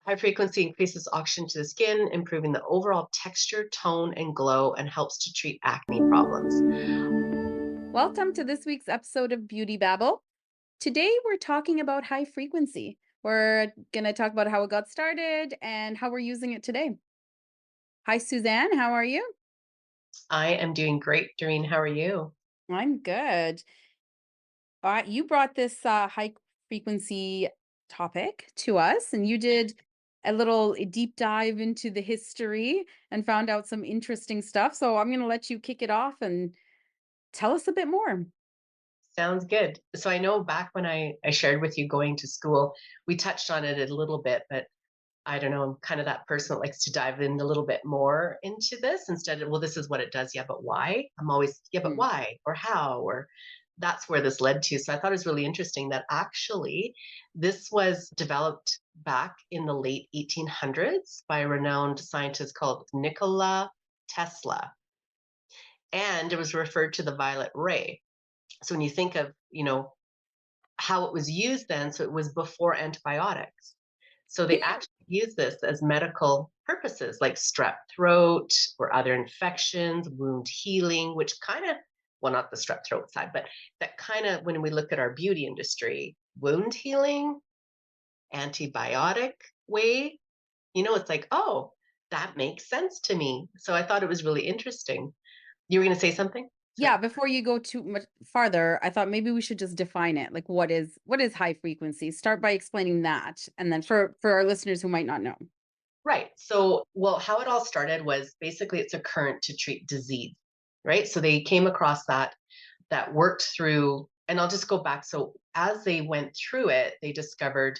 High frequency increases oxygen to the skin, improving the overall texture, tone, and glow, and helps to treat acne problems. Welcome to this week's episode of Beauty Babble. Today we're talking about high frequency. We're going to talk about how it got started and how we're using it today. Hi, Suzanne. How are you? I am doing great, Doreen. How are you? I'm good. You brought this high frequency topic to us, and you did a little deep dive into the history and found out some interesting stuff. So I'm going to let you kick it off and tell us a bit more. Sounds good. So I know back when I shared with you going to school, we touched on it a little bit, but I don't know, I'm kind of that person that likes to dive in a little bit more into this instead of, well, this is what it does. Yeah, but why? I'm always, yeah, but Mhm. why? Or how? Or that's where this led to. So I thought it was really interesting that actually this was developed back in the late 1800s by a renowned scientist called Nikola Tesla. And it was referred to the violet ray. So when you think of, how it was used then, so it was before antibiotics. So they Yeah. actually use this as medical purposes like strep throat or other infections, wound healing, which kind of, well, not the strep throat side, but that kind of, when we look at our beauty industry, wound healing, antibiotic way, it's like, oh, that makes sense to me. So I thought it was really interesting. You were going to say something? Yeah, Sorry. before you go too much farther, I thought maybe we should just define it. Like what is high frequency? Start by explaining that. And then for our listeners who might not know. Right. So, well, how it all started was basically it's a current to treat disease, right? So they came across that worked through, and I'll just go back. So as they went through it, they discovered,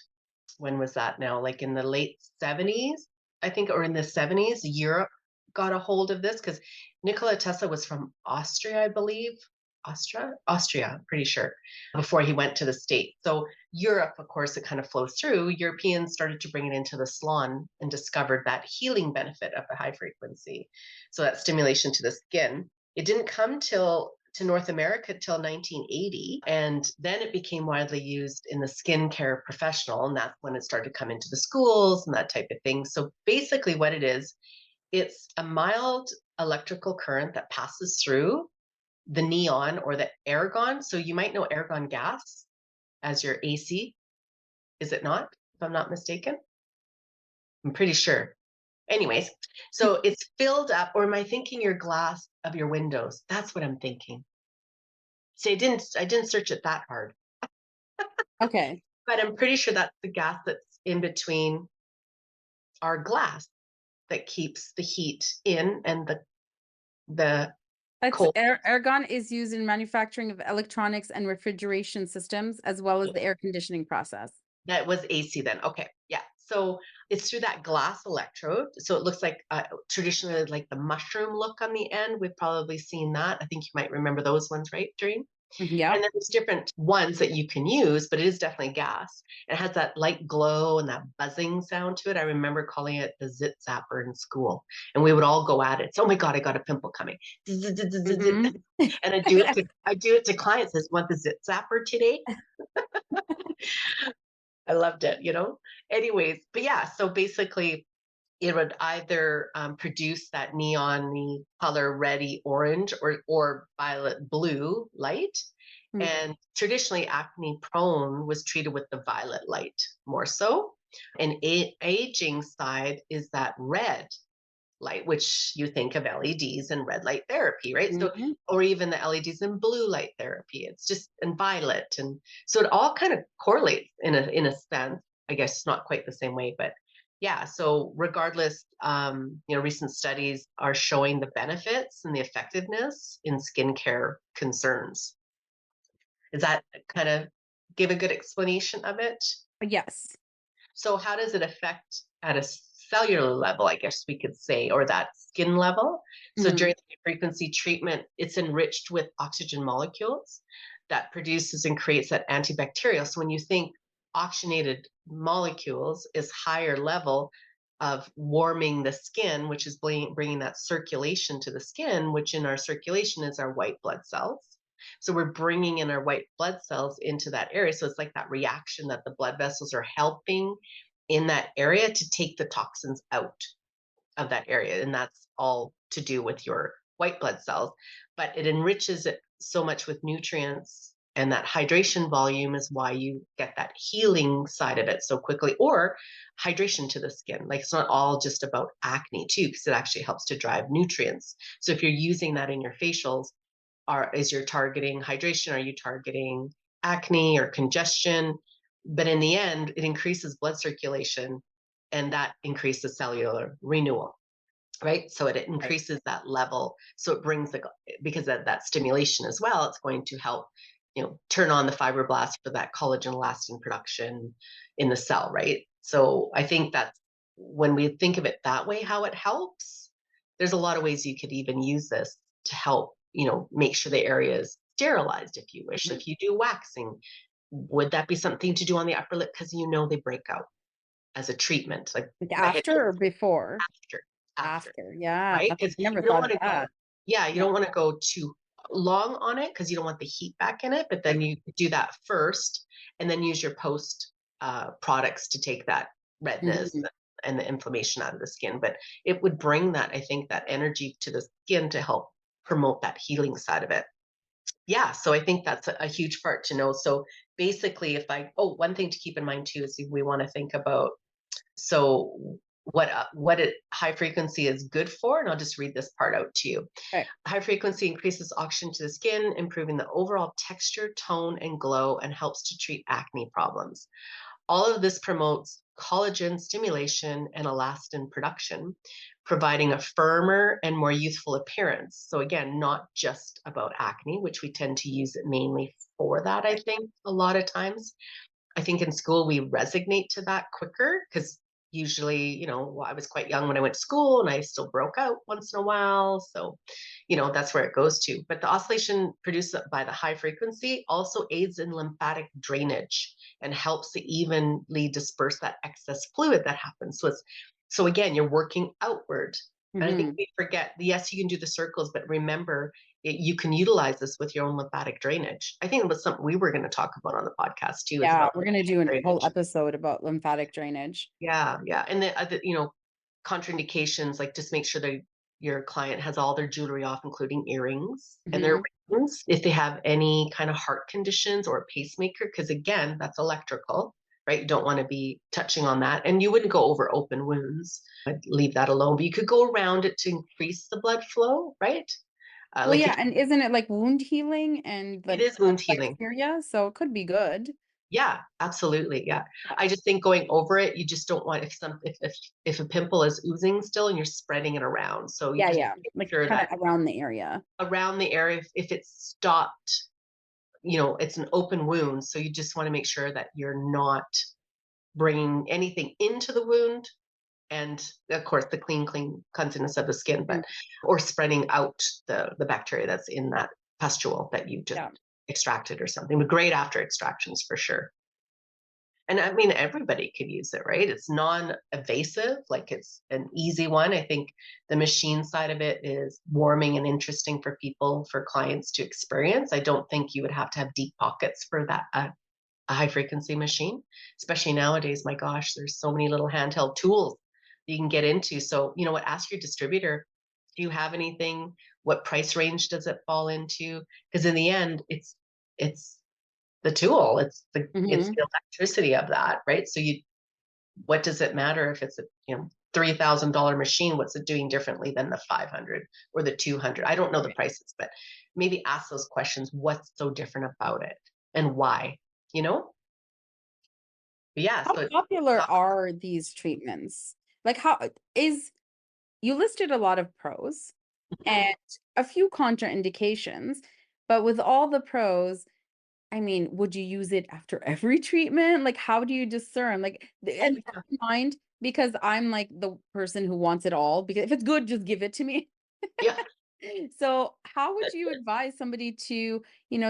when was that now? Like in the late 70s, I think, or in the 70s, Europe got a hold of this because Nikola Tesla was from Austria, I believe. Austria, I'm pretty sure, before he went to the States. So Europe, of course, it kind of flows through. Europeans started to bring it into the salon and discovered that healing benefit of the high frequency. So that stimulation to the skin. It didn't come till to North America till 1980, and then it became widely used in the skincare professional, and that's when it started to come into the schools and that type of thing. So basically, what it is, it's a mild electrical current that passes through the neon or the argon. So you might know argon gas as your AC, is it not? If I'm not mistaken, I'm pretty sure. Anyways, so it's filled up, or am I thinking your glass of your windows? That's what I'm thinking. See, I didn't search it that hard, Okay. but I'm pretty sure that's the gas that's in between our glass that keeps the heat in and the It's cold. argon is used in manufacturing of electronics and refrigeration systems as well as the air conditioning process. That was AC then. Okay. Yeah. So it's through that glass electrode. So it looks like traditionally like the mushroom look on the end. We've probably seen that. I think you might remember those ones, right, Doreen? And Yep. then there's different ones that you can use, but it is definitely gas. It has that light glow and that buzzing sound to it. I remember calling it the zit zapper in school. And we would all go at it. So, oh my God, I got a pimple coming. Hmm. And I do it to clients. Says, want the zit zapper today? I loved it. Anyways, but yeah, so basically it would either produce that neon color reddy orange or violet blue light. And traditionally, acne prone was treated with the violet light more so. And aging side is that red light, which you think of LEDs and red light therapy, right? So, Hmm. or even the LEDs and blue light therapy. It's just and violet, and so it all kind of correlates in a sense. I guess not quite the same way, but yeah. So regardless, recent studies are showing the benefits and the effectiveness in skincare concerns. Does that kind of give a good explanation of it? Yes. So how does it affect at a cellular level, I guess we could say, or that skin level? So Mhm. during the frequency treatment, it's enriched with oxygen molecules that produces and creates that antibacterial. So when you think oxygenated molecules is higher level of warming the skin, which is bringing that circulation to the skin, which in our circulation is our white blood cells. So we're bringing in our white blood cells into that area. So it's like that reaction that the blood vessels are helping in that area to take the toxins out of that area. And that's all to do with your white blood cells. But it enriches it so much with nutrients. And that hydration volume is why you get that healing side of it so quickly, or hydration to the skin. Like it's not all just about acne, too, because it actually helps to drive nutrients. So if you're using that in your facials, is you're targeting hydration? Are you targeting acne or congestion? But in the end, it increases blood circulation and that increases cellular renewal, right? So it Right. increases that level. So it brings because of that stimulation as well, it's going to help, turn on the fibroblasts for that collagen elastin production in the cell, right? So I think that's when we think of it that way, how it helps, there's a lot of ways you could even use this to help, make sure the area is sterilized if you wish. Mhm. If you do waxing, would that be something to do on the upper lip? Because they break out as a treatment, like Like the head after or before? after, After. Yeah, right? that's Because I never you don't thought of want to go, that. yeah, you Yeah. don't want to go too long on it because you don't want the heat back in it. But then Right. you do that first, and then use your post products to take that redness Mhm. and the inflammation out of the skin. But it would bring that, I think, that energy to the skin to help promote that healing side of it. Yeah, so I think that's a huge part to know. So basically, one thing to keep in mind too is if we want to think about so what it high frequency is good for, and I'll just read this part out to you. Right. High frequency increases oxygen to the skin, improving the overall texture, tone, and glow, and helps to treat acne problems. All of this promotes collagen stimulation and elastin production, providing a firmer and more youthful appearance. So, again, not just about acne, which we tend to use it mainly for that, I Right. think, a lot of times. I think in school we resonate to that quicker because usually, well, I was quite young when I went to school and I still broke out once in a while. So, that's where it goes to. But the oscillation produced by the high frequency also aids in lymphatic drainage and helps to evenly disperse that excess fluid that happens. So again, you're working outward. And I think Mhm. we forget, yes, you can do the circles, but remember, you can utilize this with your own lymphatic drainage. I think it was something we were going to talk about on the podcast too, is Yeah, about we're gonna lymphatic do a whole drainage. episode about lymphatic drainage. Yeah, yeah. And the other, contraindications, like just make sure that your client has all their jewelry off, including earrings and their Mhm. rings. If they have any kind of heart conditions or a pacemaker, because again, that's electrical, right? You don't want to be touching on that. And you wouldn't go over open wounds. I'd leave that alone. But you could go around it to increase the blood flow, right? Well, Like yeah, if and isn't it like wound healing and it the is wound healing. bacteria? So it could be good. Yeah, absolutely. Yeah. Yeah. I just think going over it, you just don't want if a pimple is oozing still and you're spreading it around. So you Yeah, just yeah, make like sure kinda that around the area. around the area, if it's stopped, it's an open wound. So you just want to make sure that you're not bringing anything into the wound. And of course, the clean cleanliness of the skin, Mhm. or spreading out the bacteria that's in that pustule that you just Yeah. extracted or something. But great after extractions for sure. And I mean, everybody could use it, right? It's non-invasive, like it's an easy one. I think the machine side of it is warming and interesting for people, for clients to experience. I don't think you would have to have deep pockets for that, a high frequency machine, especially nowadays. My gosh, there's so many little handheld tools you can get into. So, you know what, ask your distributor, do you have anything? What price range does it fall into? Because in the end, it's the tool. It's Mhm. the electricity of that, right? So what does it matter if it's a $3,000 machine? What's it doing differently than the 500 or the 200? I don't know the Right. prices, but maybe ask those questions. What's so different about it, and why? You know? Yeah. How So popular uh, are these treatments? Like, how is you listed a lot of pros mhm. and a few contraindications, but with all the pros, I mean, would you use it after every treatment? Like, how do you discern? Like, and keep in mind, because I'm like the person who wants it all, because if it's good, just give it to me. Yeah. So, how would you advise somebody to,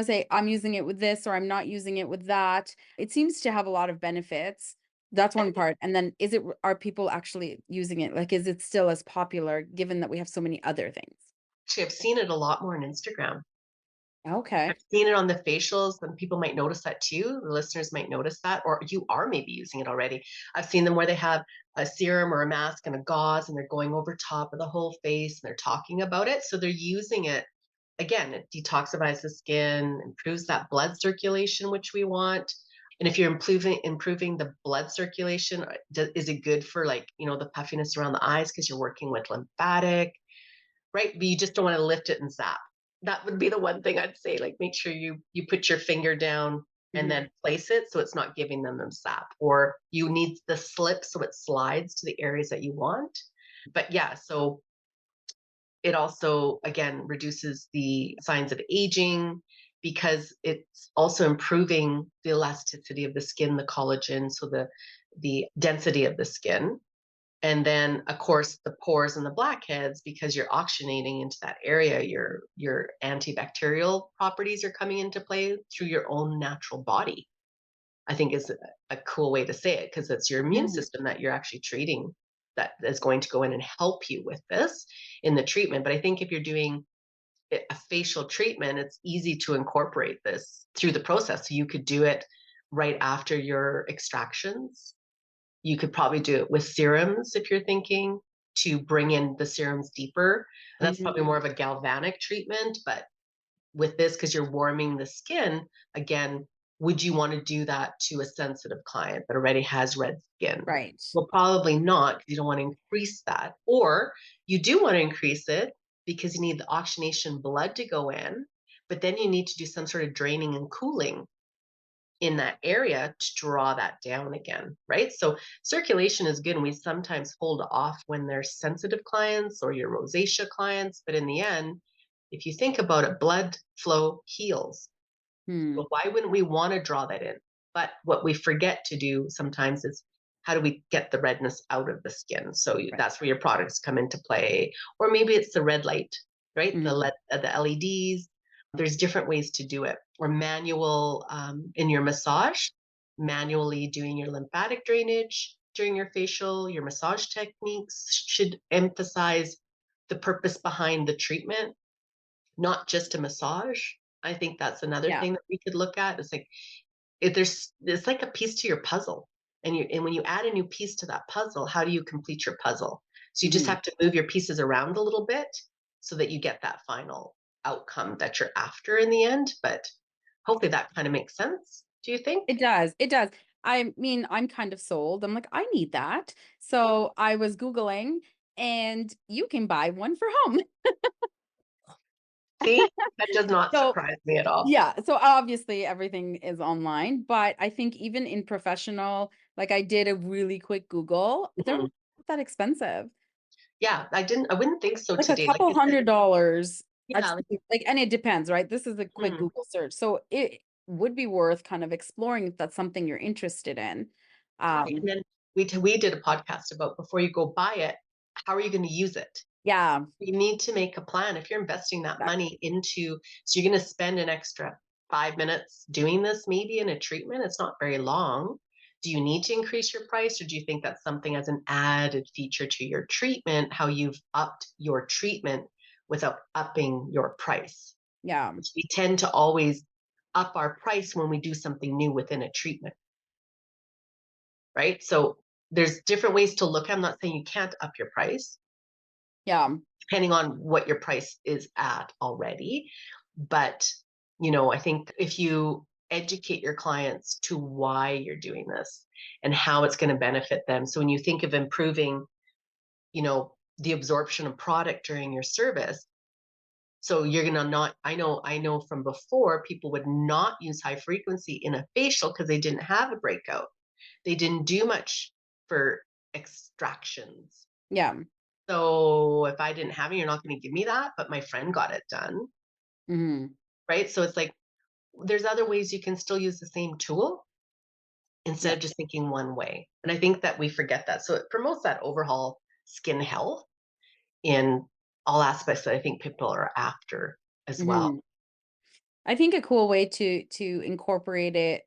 say, I'm using it with this or I'm not using it with that? It seems to have a lot of benefits. That's one part. And then are people actually using it? Like, is it still as popular given that we have so many other things? Actually, I've seen it a lot more on Instagram. Okay. I've seen it on the facials, and people might notice that too. The listeners might notice that, or you are maybe using it already. I've seen them where they have a serum or a mask and a gauze, and they're going over top of the whole face, and they're talking about it. So they're using it again. It detoxifies the skin, improves that blood circulation, which we want. And if you're improving the blood circulation, is it good for, like, the puffiness around the eyes because you're working with lymphatic, right? But you just don't want to lift it and zap. That would be the one thing I'd say. Like, make sure you put your finger down and Mhm. then place it so it's not giving them sap. Or you need the slip so it slides to the areas that you want. But yeah, so it also again reduces the signs of aging because it's also improving the elasticity of the skin, the collagen, so the density of the skin. And then of course the pores and the blackheads, because you're oxygenating into that area, your antibacterial properties are coming into play through your own natural body. I think is a cool way to say it, because it's your immune Mhm. system that you're actually treating, that is going to go in and help you with this in the treatment. But I think if you're doing a facial treatment, it's easy to incorporate this through the process. So you could do it right after your extractions. You could probably do it with serums if you're thinking to bring in the serums deeper. And that's probably Mhm. more of a galvanic treatment, but with this, because you're warming the skin, again, would you want to do that to a sensitive client that already has red skin? Right. Well, probably not, because you don't want to increase that. Or you do want to increase it because you need the oxygenation blood to go in, but then you need to do some sort of draining and cooling in that area to draw that down again, right? So circulation is good, and we sometimes hold off when they're sensitive clients or your rosacea clients. But in the end, if you think about it, blood flow heals. Hmm. But why wouldn't we want to draw that in? But what we forget to do sometimes is, how do we get the redness out of the skin? So Right. that's where your products come into play. Or maybe it's the red light, right? Mhm. The LEDs. There's different ways to do it. Or manual in your massage, manually doing your lymphatic drainage during your facial, your massage techniques should emphasize the purpose behind the treatment, not just a massage. I think that's another Yeah. thing that we could look at. It's like, if it's like a piece to your puzzle. And when you add a new piece to that puzzle, how do you complete your puzzle? So you just Mhm. have to move your pieces around a little bit so that you get that final outcome that you're after in the end. But hopefully that kind of makes sense. Do you think? It does, it does. I mean, I'm kind of sold. I'm like, "I need that." So, I was Googling, and you can buy one for home. See, that does not So surprise me at all. yeah, so obviously everything is online, but I think even in professional, like, I did a really quick Google, they're Mhm. not that expensive. Yeah, I wouldn't think so Like a today. Like couple you said, $100. I've yeah, seen like, and it depends, right? This is a quick mhm. Google search, so it would be worth kind of exploring if that's something you're interested in. Right. And then we did a podcast about, before you go buy it, how are you going to use it? Yeah, You need to make a plan. If you're investing that exactly. money into, so you're going to spend an extra 5 minutes doing this, maybe in a treatment, it's not very long. Do you need to increase your price, or do you think that's something as an added feature to your treatment, how you've upped your treatment without upping your price? Yeah, Which we tend to always up our price when we do something new within a treatment, right? So there's different ways to look. I'm not saying you can't up your price, yeah, depending on what your price is at already. But, I think if you educate your clients to why you're doing this and how it's going to benefit them. So when you think of improving, the absorption of product during your service, so you're going to not, I know from before, people would not use high frequency in a facial because they didn't have a breakout. They didn't do much for extractions. yeah, So if I didn't have it, you're not going to give me that, but my friend got it done, mhm, right? So it's like, there's other ways you can still use the same tool instead yeah, of just thinking one way. And I think that we forget that. So it promotes that overall skin health in all aspects that I think people are after as well. mhm. I think a cool way to incorporate it,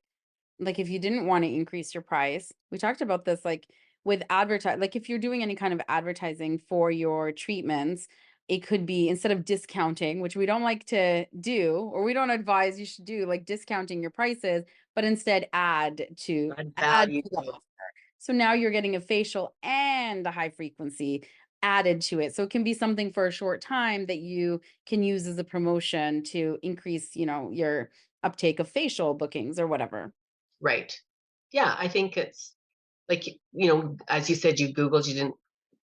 like, if you didn't wanna increase your price, we talked about this, like, with advertise like, if you're doing any kind of advertising for your treatments, it could be, instead of discounting, which we don't like to do, or we don't advise you should do, like discounting your prices, but instead Add add value to the to it. offer. So now you're getting a facial and a high frequency added to it. So it can be something for a short time that you can use as a promotion to increase, your uptake of facial bookings or whatever. Right. Yeah, I think it's like, as you said, you Googled, you didn't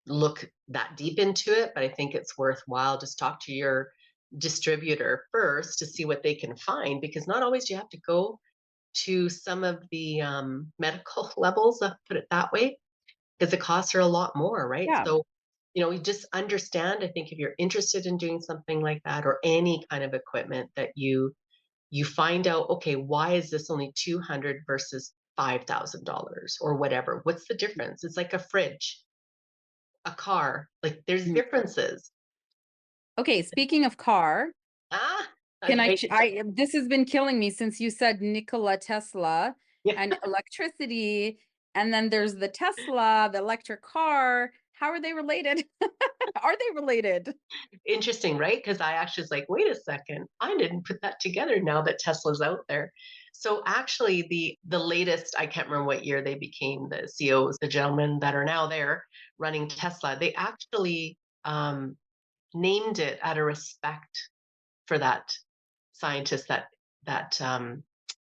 look that deep into it, but I think it's worthwhile. Just talk to your distributor first to see what they can find, because not always do you have to go to some of the medical levels, put it that way, because the costs are a lot more, right? Yeah. So, you just understand. I think if you're interested in doing something like that, or any kind of equipment, that you find out, okay, why is this only 200 versus $5,000 or whatever? What's the difference? It's like a fridge, a car, like there's Mhm. differences. Okay, speaking of car, Ah, can I okay. this has been killing me since you said Nikola Tesla Yeah. and electricity, and then there's the Tesla, the electric car. How are they related? Are they related? Interesting, right? Because I actually was like, wait a second, I didn't put that together now that Tesla's out there. So actually, the latest, I can't remember what year they became the CEOs, the gentlemen that are now there running Tesla, they actually named it out of respect for that scientist that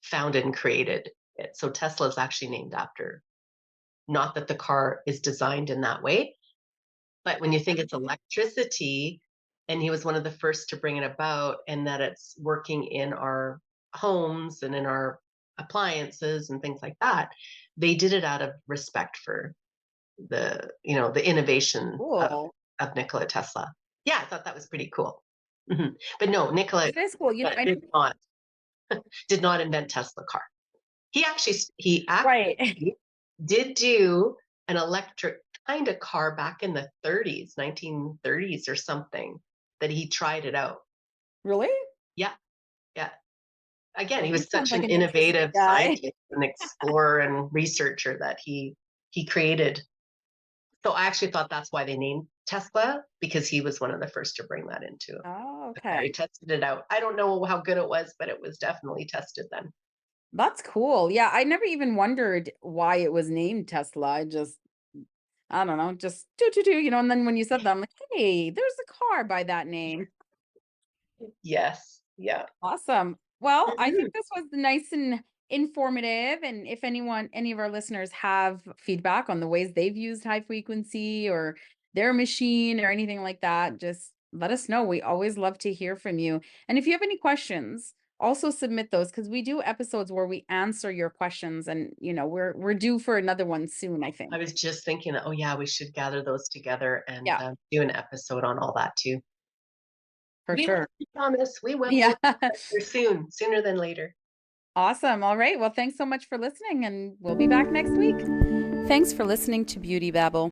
founded and created it. So Tesla is actually named after, not that the car is designed in that way, but when you think it's electricity, and he was one of the first to bring it about, and that it's working in our homes and in our appliances and things like that, they did it out of respect for the innovation Cool. of Nikola Tesla. Yeah, I thought that was pretty cool. But no, Nikola It is cool. did not invent Tesla car. He Right. actually did do an electric kind of car back in the 30s, 1930s or something, that he tried it out. Really? Yeah, yeah. Again, Well, he he was sounds such like an an interesting innovative guy. scientist and explorer and researcher that he created. So I actually thought that's why they named Tesla, because he was one of the first to bring that into Oh, the car. okay. He tested it out. I don't know how good it was, but it was definitely tested then. That's cool. Yeah, I never even wondered why it was named Tesla. I don't know, just do, and then when you said that, I'm like, hey, there's a car by that name. Yes. Yeah. Awesome. Well, I Mhm. think this was nice and informative. And if any of our listeners have feedback on the ways they've used high frequency or their machine or anything like that, just let us know. We always love to hear from you. And if you have any questions, also submit those, because we do episodes where we answer your questions, and we're due for another one soon, I I think. was just thinking that, oh yeah, we should gather those together and Yeah, do an episode on all that too. for We will, sure. I promise. We will. Yeah. We'll get there soon, sooner than later. Awesome. All right. Well, thanks so much for listening, and we'll be back next week. Thanks for listening to Beauty Babble.